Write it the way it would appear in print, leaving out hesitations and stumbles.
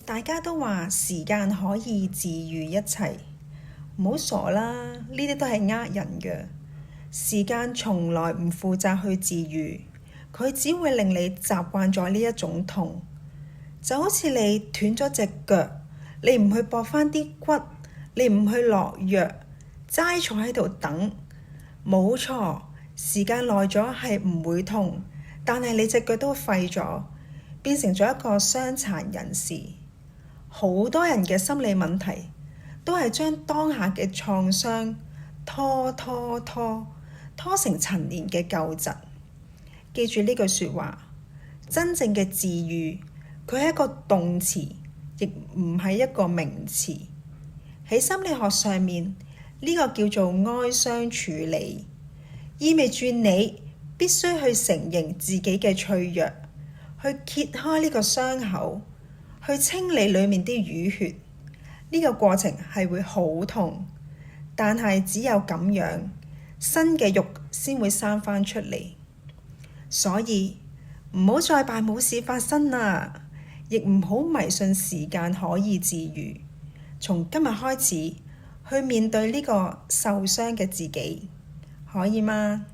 大家都話時間可以治癒一切，唔好傻啦，呢啲都係呃人嘅。時間從來唔負責去治癒，佢只會令你習慣咗呢一種痛。就好似你斷咗隻腳，你唔去駁返啲骨，你唔去落藥，齋坐喺度等，冇錯，時間耐咗係唔會痛，但係你隻腳都廢咗，變成咗一個傷殘人士。好多人嘅心理問題都係將當下嘅創傷拖成陳年嘅舊疾。記住呢句說話，真正嘅治癒，佢係一個動詞，亦唔係一個名詞。喺心理學上面，呢個叫做哀傷處理，意味住你必須去承認自己嘅脆弱，去揭開呢個傷口，去清理裡面啲淤血。呢個過程係會好痛，但係只有咁樣，新嘅肉先會生返出嚟。所以唔好再扮冇事發生啦，亦唔好迷信時間可以治癒。從今日開始去面對呢個受傷嘅自己，可以嗎？